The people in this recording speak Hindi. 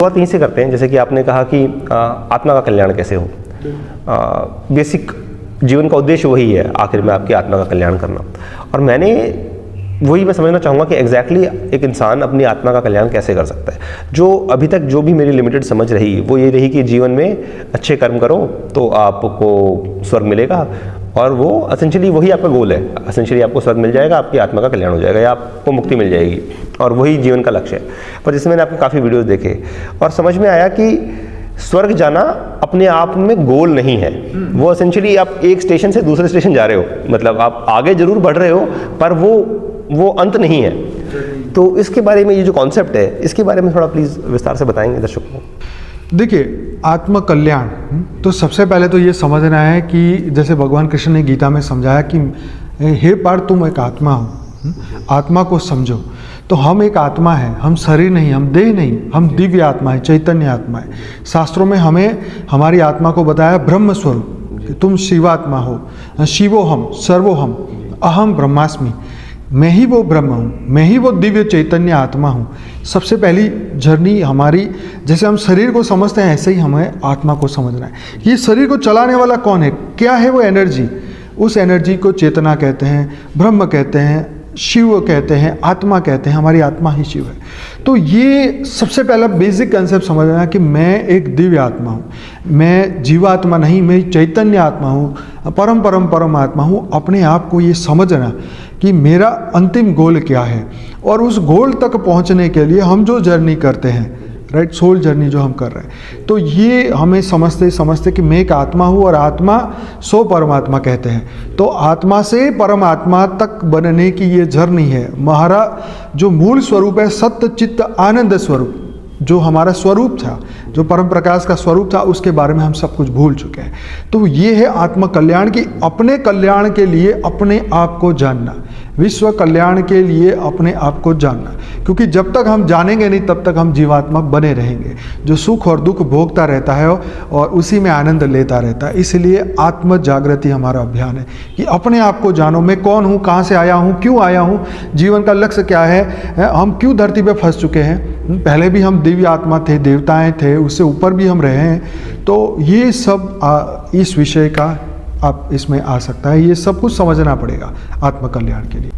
शुरुआत यहीं से करते हैं, जैसे कि आपने कहा कि आत्मा का कल्याण कैसे हो। बेसिक जीवन का उद्देश्य वही है आखिर में, आपकी आत्मा का कल्याण करना। और मैं समझना चाहूँगा कि एग्जैक्टली एक इंसान अपनी आत्मा का कल्याण कैसे कर सकता है। जो अभी तक जो भी मेरी लिमिटेड समझ रही वो ये रही कि जीवन में अच्छे कर्म करो तो आपको स्वर्ग मिलेगा, और वो एसेंशियली वही आपका गोल है। एसेंशियली आपको स्वर्ग मिल जाएगा, आपकी आत्मा का कल्याण हो जाएगा या आपको मुक्ति मिल जाएगी, और वही जीवन का लक्ष्य है। पर जैसे मैंने आपके काफ़ी वीडियोस देखे और समझ में आया कि स्वर्ग जाना अपने आप में गोल नहीं है। वो एसेंशियली आप एक स्टेशन से दूसरे स्टेशन जा रहे हो, मतलब आप आगे जरूर बढ़ रहे हो पर वो अंत नहीं है। तो इसके बारे में ये जो कॉन्सेप्ट है, इसके बारे में थोड़ा प्लीज़ विस्तार से बताएंगे दर्शकों को। देखिए, आत्म कल्याण तो सबसे पहले तो ये समझना है कि जैसे भगवान कृष्ण ने गीता में समझाया कि हे पार्थ, तुम एक आत्मा हो, आत्मा को समझो। तो हम एक आत्मा है, हम शरीर नहीं, हम देह नहीं, हम दिव्य आत्मा है, चैतन्य आत्मा है। शास्त्रों में हमें हमारी आत्मा को बताया ब्रह्म स्वरूप, कि तुम शिवात्मा हो, शिवोहम सर्वोहम अहम ब्रह्मास्मि, मैं ही वो ब्रह्म हूँ, मैं ही वो दिव्य चैतन्य आत्मा हूँ। सबसे पहली जर्नी हमारी, जैसे हम शरीर को समझते हैं ऐसे ही हमें आत्मा को समझना है। ये शरीर को चलाने वाला कौन है, क्या है वो एनर्जी। उस एनर्जी को चेतना कहते हैं, ब्रह्म कहते हैं, शिव कहते हैं, आत्मा कहते हैं। हमारी आत्मा ही शिव है। तो ये सबसे पहला बेसिक कंसेप्ट समझना है कि मैं एक दिव्य आत्मा हूँ, मैं जीवात्मा नहीं, मैं चैतन्य आत्मा हूँ, परम आत्मा हूँ। अपने आप को ये समझना कि मेरा अंतिम गोल क्या है, और उस गोल तक पहुँचने के लिए हम जो जर्नी करते हैं, राइट, सोल जर्नी जो हम कर रहे हैं, तो ये हमें समझते कि मैं एक आत्मा हूँ और आत्मा सो परमात्मा कहते हैं। तो आत्मा से परमात्मा तक बनने की ये जर्नी है। हमारा जो मूल स्वरूप है सत्य चित्त आनंद स्वरूप, जो हमारा स्वरूप था, जो परम प्रकाश का स्वरूप था, उसके बारे में हम सब कुछ भूल चुके हैं। तो ये है आत्म कल्याण की, अपने कल्याण के लिए अपने आप को जानना, विश्व कल्याण के लिए अपने आप को जानना। क्योंकि जब तक हम जानेंगे नहीं तब तक हम जीवात्मा बने रहेंगे, जो सुख और दुख भोगता रहता है और उसी में आनंद लेता रहता है। इसलिए आत्म जागृति हमारा अभियान है कि अपने आप को जानो, मैं कौन हूँ, कहाँ से आया हूँ, क्यों आया हूँ, जीवन का लक्ष्य क्या है, हम क्यों धरती पर फंस चुके हैं। पहले भी हम दिव्य आत्मा थे, देवताएं थे, उससे ऊपर भी हम रहे हैं। तो ये सब इस विषय का आप इसमें आ सकता है, ये सब कुछ समझना पड़ेगा आत्म कल्याण के लिए।